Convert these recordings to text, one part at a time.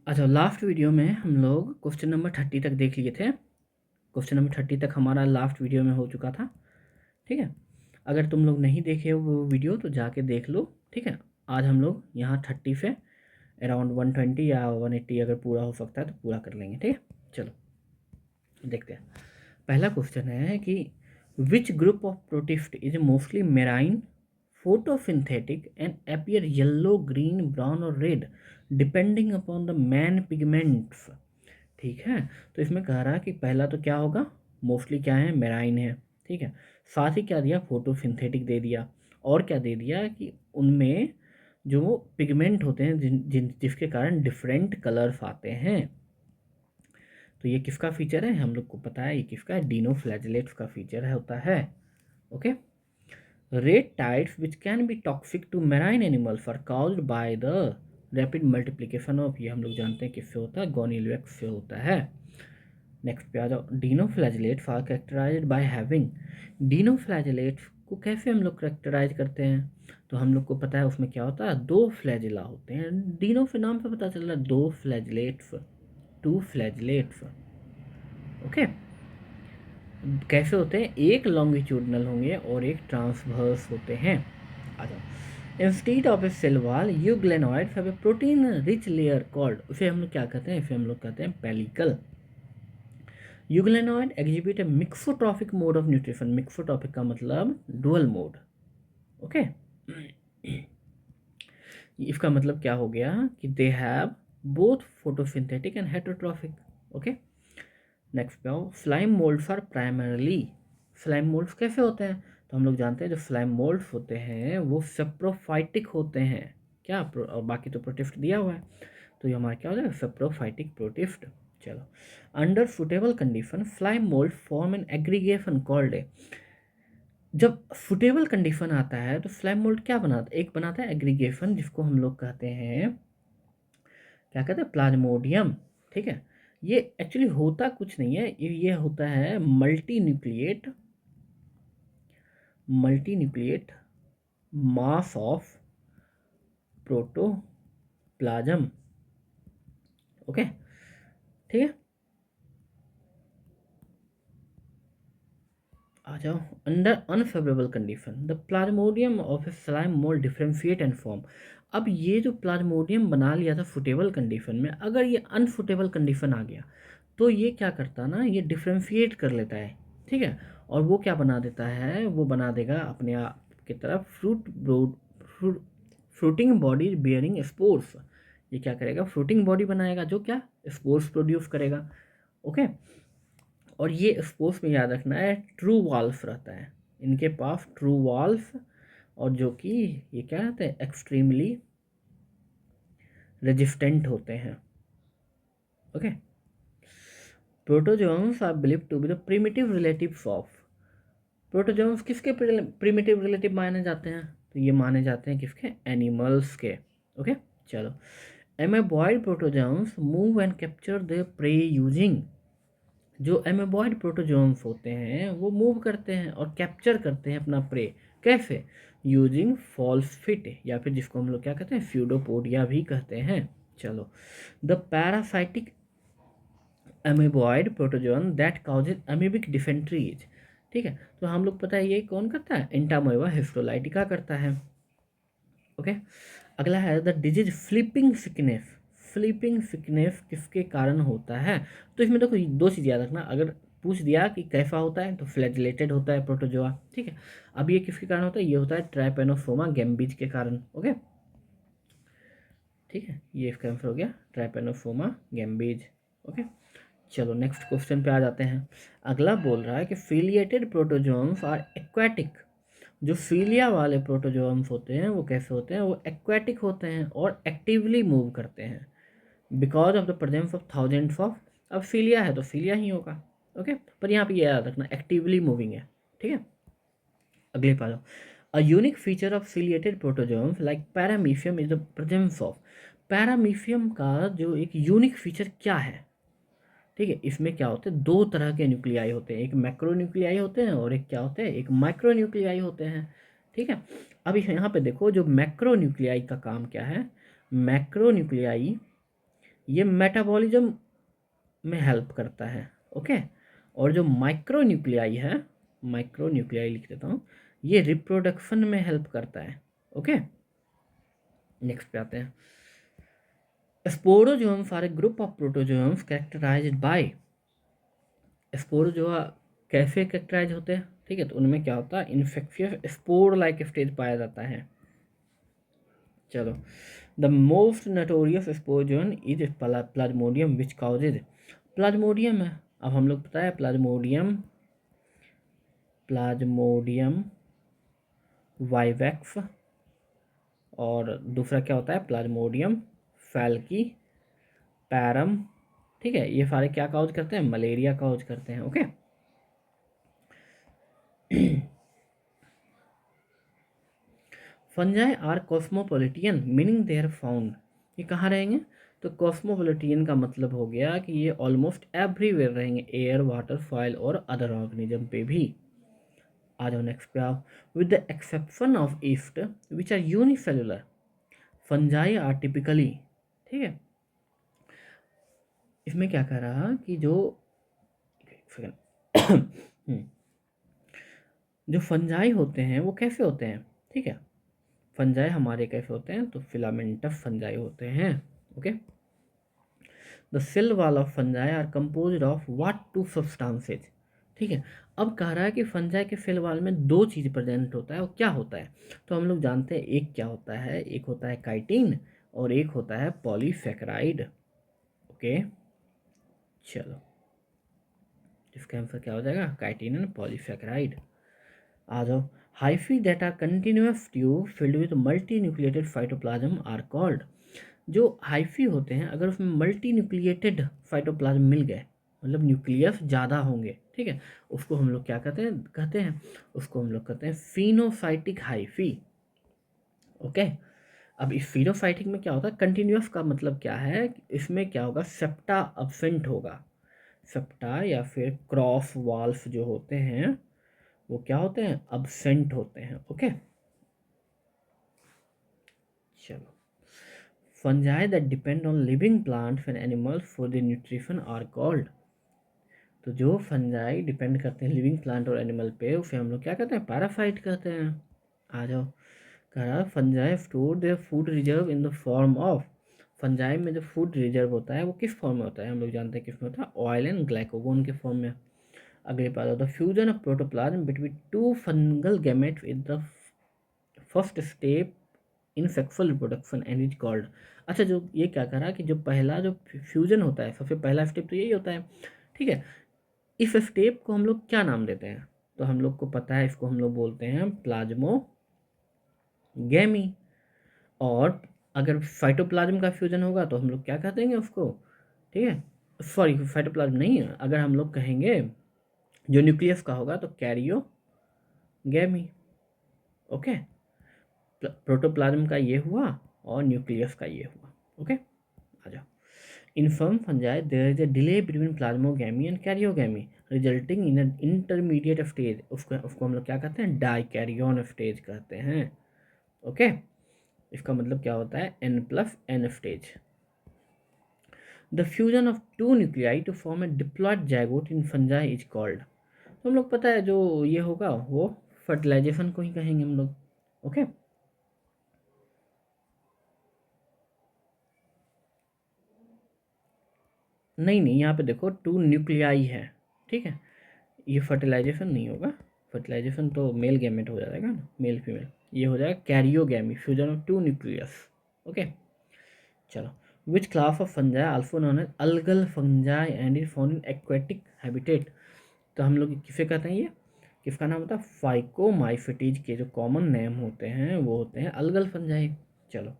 अच्छा, last video में हम लोग क्वेश्चन नंबर 30 तक देख लिए थे। क्वेश्चन नंबर 30 तक हमारा लास्ट वीडियो में हो चुका था। ठीक है, अगर तुम लोग नहीं देखे हो वो वीडियो तो जाके देख लो। ठीक है, आज हम लोग यहाँ 30 पे अराउंड 120 या 180 अगर पूरा हो सकता है तो पूरा कर लेंगे। ठीक है, चलो देखते हैं। पहला क्वेश्चन है कि which group of protist is mostly marine, photosynthetic and appear yellow, green, brown और red depending upon the main pigments। ठीक है, तो इसमें कह रहा है कि पहला तो क्या होगा, मोस्टली क्या है, मेराइन है। ठीक है, साथ ही क्या दिया, फोटोसिंथेटिक दे दिया, और क्या दे दिया कि उनमें जो पिगमेंट होते हैं जिसके कारण डिफरेंट कलर्स आते हैं। तो ये किसका फीचर है, हम लोग को पता है ये किसका है, डिनोफ्लैजिलेट्स का फीचर है, होता है। Okay, red tides which can be toxic to marine animals are caused by the rapid multiplication of, ये हम लोग जानते हैं किससे होता है, गोनिलवेक्स से होता है। नेक्स्ट पे आ जाओ, डिनोफ्लैजिलेट्स आर कैरेक्टराइज्ड बाय हैविंग, डिनोफ्लैजिलेट्स को कैसे हम लोग करेक्टराइज करते हैं, तो हम लोग को पता है उसमें क्या होता है, दो फ्लैजिला होते हैं। डिनो के नाम से पता चल रहा है, दो फ्लैजिलेट्स, टू फ्लैजिलेट्स। ओके, कैसे होते हैं, एक लॉन्गिट्यूडनल होंगे और एक ट्रांसवर्स होते हैं। आ जाओ, instead of a cell wall euglenoids have a protein rich layer called, उसे हम लोग क्या कहते हैं, इसे हम लोग कहते हैं pellicle. Euglenoid exhibit a mixotrophic mode of nutrition, mixotrophic का मतलब डुअल मोड। ओके, इसका मतलब क्या हो गया कि they have both photosynthetic and heterotrophic. Okay, next पे आओ, फ्लाइम मोल्ड्स आर प्राइमरली, फ्लाइम मोल्ड्स कैसे होते हैं, तो हम लोग जानते हैं जो फ्लाइम मोल्ड्स होते हैं वो सेप्रोफाइटिक होते हैं। क्या और बाकी तो प्रोटिस्ट दिया हुआ है, तो ये हमारा क्या हो जाएगा, सेप्रोफाइटिक प्रोटिस्ट। चलो, under suitable condition slime mould form an aggregation called a, जब सुटेबल कंडीशन आता है तो फ्लाइम मोल्ड क्या बनाता है, एक बनाता है एग्रीगेशन जिसको हम लोग कहते हैं, क्या कहते हैं, प्लाज्मोडियम। ठीक है, ये एक्चुअली होता कुछ नहीं है, ये होता है multi nucleate, multi nucleate mass of protoplasm. Okay, ठीक है, आ जाओ, under unfavourable condition the Plasmodium of A slime mould differentiate and form. अब ये जो प्लाज्मोडियम बना लिया था फुटेबल कंडीशन में, अगर ये अनफुटेबल कंडीशन आ गया तो ये क्या करता ना, ये डिफरेंशिएट कर लेता है। ठीक है, और वो क्या बना देता है, वो बना देगा अपने आप की तरफ fruit fruiting body bearing spores. ये क्या करेगा, फ्रूटिंग बॉडी बनाएगा जो क्या स्पोर्स प्रोड्यूस करेगा। ओके, और ये स्पोर्ट्स में याद रखना है, ट्रू वाल्फ रहता है इनके पास, ट्रू वाल्फ, और जो कि ये क्या रहते हैं, एक्सट्रीमली रेजिस्टेंट होते हैं। Okay, protozoans are believe to be the primitive relatives of, protozoans किसके प्रिमिटिव रिलेटिव माने जाते हैं, तो ये माने जाते हैं किसके, एनिमल्स के। ओके, चलो, amoeboid protozoans move and capture the prey using, जो एमेबॉइड प्रोटोजोन्स होते हैं वो मूव करते हैं और कैप्चर करते हैं अपना प्रे, कैसे, यूजिंग फॉल्स फिट, या फिर जिसको हम लोग क्या कहते हैं, फ्यूडोपोडिया भी कहते हैं। चलो, the parasitic amoeboid protozoan that causes amoebic dysenteries. ठीक है, तो हम लोग पता है ये कौन करता है, एंटामोeba हिस्टोलाइटिका करता है। ओके, अगला है the disease flipping sickness, flipping sickness किसके कारण होता है, तो इसमें देखो दो चीज़ याद रखना, अगर पूछ दिया कि कैसा होता है तो फ्लैजिलेटेड होता है प्रोटोजोआ। ठीक है, अब ये किसके कारण होता है, ये होता है ट्राइपेनोसोमा गैम्बीज के कारण। ओके, ठीक है, ये इसका आंसर हो गया ट्राइपेनोसोमा गैम्बीज। ओके, चलो नेक्स्ट क्वेश्चन पे आ जाते हैं। अगला बोल रहा है कि फिलिएटेड प्रोटोजोन्स आर एक्वाटिक, जो फीलिया वाले प्रोटोजोन्स होते हैं वो कैसे होते हैं, वो एक्वाटिक होते हैं और एक्टिवली मूव करते हैं because of the presence of thousands of, अब फीलिया है तो फीलिया ही होगा। ओके, पर यहाँ पे ये याद रखना एक्टिवली मूविंग है। ठीक है, अगले पा जाओ, a unique feature of ciliated protozoans like paramecium is the presence of, paramecium का जो एक यूनिक फीचर क्या है। ठीक है, इसमें क्या होते हैं, दो तरह के न्यूक्लियाई होते हैं, एक मैक्रो न्यूक्लियाई होते हैं और एक क्या होते हैं, एक माइक्रो न्यूक्लियाई होते हैं। ठीक है, अब यहाँ पे देखो जो मैक्रो न्यूक्लियाई का काम क्या है, मैक्रो न्यूक्लियाई ये मेटाबॉलिज्म में हेल्प करता है। ओके, और जो माइक्रोन्यूक्लियाई है, माइक्रोन्यूक्लियाई लिख देता हूँ, ये रिप्रोडक्शन में हेल्प करता है। ओके, नेक्स्ट पे आते हैं। Sporozoans are a group of protozoans characterized by, sporozoa कैसे कैरेक्टराइज होते हैं, ठीक है, तो उनमें क्या होता है, इन्फेक्शियस स्पोर लाइक स्टेज पाया जाता है। चलो, the most notorious sporozoan is Plasmodium which causes, Plasmodium है। अब हम लोग पता है प्लाज्मोडियम, प्लाज्मोडियम वाइवैक्स, और दूसरा क्या होता है प्लाज्मोडियम फैल्की पैरम, ठीक है, ये सारे क्या काउज करते हैं, मलेरिया काउज करते हैं। Okay, fungi are cosmopolitan meaning they are found, ये कहाँ रहेंगे, तो कॉस्मोपोलिटियन का मतलब हो गया कि ये ऑलमोस्ट एवरीवेयर रहेंगे, एयर वाटर सॉइल और अदर ऑर्गेनिज्म पे भी। आ जाओ नेक्स्ट पे आओ, with the exception of yeast which are unicellular, fungi are typically, ठीक है, इसमें क्या कह रहा कि जो जो फंजाई होते हैं वो कैसे होते हैं, ठीक है, फंजाई हमारे कैसे होते हैं, तो फिलामेंटस फंजाई होते हैं। Okay, the cell wall of fungi are composed of what two substances, ठीक है, अब कह रहा है कि फंजाई के सेल वॉल में दो चीज़ प्रेजेंट होता है, वो क्या होता है, तो हम लोग जानते हैं एक क्या होता है, एक होता है काइटिन और एक होता है पॉलीसेकेराइड। ओके, चलो, इसका आंसर क्या हो जाएगा, काइटिन एंड पॉलीसेकेराइड। आ जाओ, hyphae that are continuous tube filled with multi nucleated phytoplasm are called, जो हाइफी होते हैं अगर उसमें मल्टी न्यूक्लिएटेड फाइटोप्लाज्म मिल गए, मतलब न्यूक्लियस ज़्यादा होंगे, ठीक है, उसको हम लोग क्या कहते हैं उसको हम लोग कहते हैं फिनोसाइटिक हाइफी। ओके, अब इस फिनोसाइटिक में क्या होता है, कंटिन्यूअस का मतलब क्या है, इसमें क्या होगा, सेप्टा अब्सेंट होगा, सेप्टा या फिर क्रॉस वाल्व जो होते हैं वो क्या होते हैं, अब्सेंट होते हैं। ओके, चलो, fungi that depend on living plants and animals for the nutrition are called, तो जो फंजाई डिपेंड करते हैं लिविंग प्लांट और एनिमल पे उसे हम लोग क्या कहते हैं, पैरासाइट कहते हैं। आ जाओ, कह रहा fungi store their food reserve in the form of, fungi में जो फूड रिजर्व होता है वो किस फॉर्म में होता है, हम लोग जानते हैं किस में होता है, ऑयल एंड ग्लाइकोगोन के फॉर्म में। अगले बात होता है fusion of protoplasm between two fungal gametes is the first step in sexual reproduction and is called, अच्छा, जो ये क्या कह रहा है कि जो पहला जो फ्यूजन होता है सबसे पहला स्टेप तो यही होता है, ठीक है, इस स्टेप को हम लोग क्या नाम देते हैं, तो हम लोग को पता है इसको हम लोग बोलते हैं प्लाज्मोगैमी, और अगर फाइटोप्लाज्म का फ्यूजन होगा तो हम लोग क्या कह देंगे उसको, ठीक है, सॉरी फाइटोप्लाज्म नहीं है, अगर हम लोग कहेंगे जो न्यूक्लियस का होगा तो कैरियोगैमी। ओके, प्रोटोप्लाज्म का ये हुआ और न्यूक्लियस का ये हुआ। ओके, आ जाओ, इन some fungi there is a delay between plasmogamy and karyogamy resulting in an intermediate stage, उसको हम लोग क्या कहते हैं, डाइकैरियन स्टेज कहते हैं। ओके, इसका मतलब क्या होता है, n+n stage, the fusion of two nuclei to form a diploid zygote in fungi is called, तो हम लोग पता है जो ये होगा वो फर्टिलाइजेशन को ही कहेंगे हम लोग। ओके, नहीं नहीं, यहाँ पे देखो टू न्यूक्लियाई है, ठीक है, ये फर्टिलाइजेशन नहीं होगा, फर्टिलाइजेशन तो मेल गैमेट हो जाएगा ना, मेल फीमेल, ये हो जाएगा karyogamy, fusion of two nucleus. Okay, चलो, which class of fungi also known as algal fungi and is found in aquatic habitat, तो हम लोग किसे कहते हैं, ये किसका नाम होता है, फाइकोमाइफेटीज के जो कॉमन नेम होते हैं वो होते हैं अलगल फंजाई। चलो,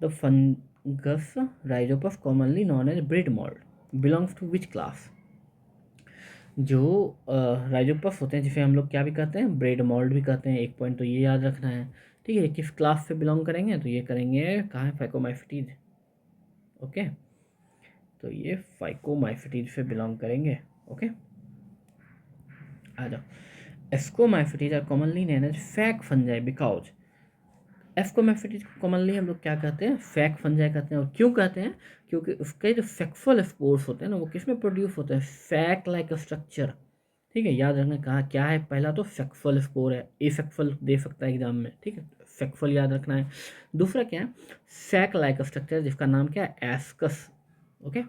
the fungus rhizopus commonly known as bread mould belongs to which class, जो राइजोपस होते हैं जिसे हम लोग क्या भी कहते हैं, ब्रेड मॉल्ड भी कहते हैं, एक पॉइंट तो ये याद रखना है, ठीक है, किस क्लास से बिलोंग करेंगे, तो ये करेंगे कहाँ है, फाइकोमाइफेटीज। ओके, तो ये फाइकोमाइफेटीज से बिलोंग करेंगे। ओके, आ जाओ, ascomycetes are commonly known as sac fungi because, ascomycetes commonly हम लोग क्या कहते हैं, फैक फंजाई कहते हैं। और क्यों कहते हैं, क्योंकि उसके जो फैक्फल स्पोर्स होते हैं ना, वो किसमें प्रोड्यूस होते हैं, फैक लाइक स्ट्रक्चर। ठीक है, याद रखना कहा क्या है, पहला तो फैक्फल स्पोर है, ए फैक्फल दे सकता है एग्जाम में, ठीक है, फैक्फल याद रखना है। दूसरा क्या है, फैक लाइक स्ट्रक्चर, जिसका नाम क्या है, एस्कस। ओके,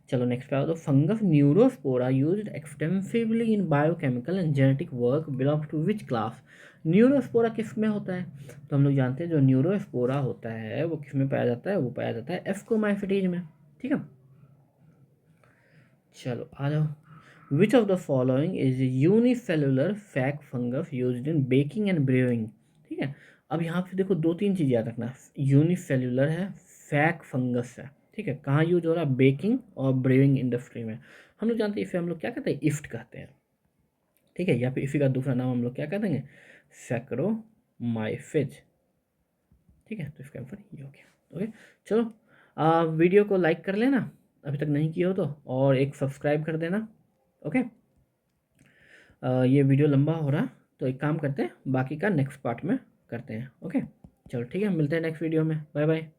चलो नेक्स्ट पे आओ। तो fungus neurospora used extensively in biochemical and genetic work belong to which class. Neurospora किस में होता है, तो हम लोग जानते हैं जो न्यूरोस्पोरा होता है वो किस में पाया जाता है, वो पाया जाता है एस्कोमाइफिटीज में। ठीक है, चलो आ जाओ। Which of the following is unicellular fake fungus used in baking and brewing. ठीक है, अब यहाँ पे देखो दो तीन चीज़ याद रखना, यूनिसेलुलर है, फैक फंगस है। ठीक है, कहाँ यूज हो रहा है, बेकिंग और ब्रूइंग इंडस्ट्री में। हम लोग जानते हैं इसे हम लोग क्या कहते हैं, इफ्ट कहते हैं। ठीक है, या फिर इसी का दूसरा नाम हम लोग क्या कह देंगे, सैक्रोमाइफिज। ठीक है, तो इसका आंसर ये हो गया। ओके, चलो वीडियो को लाइक कर लेना अभी तक नहीं किया हो तो, और एक सब्सक्राइब कर देना। ओके, ये वीडियो लंबा हो रहा, तो एक काम करते हैं, बाकी का नेक्स्ट पार्ट में करते हैं। ओके, चलो ठीक है, मिलते हैं नेक्स्ट वीडियो में, बाय बाय।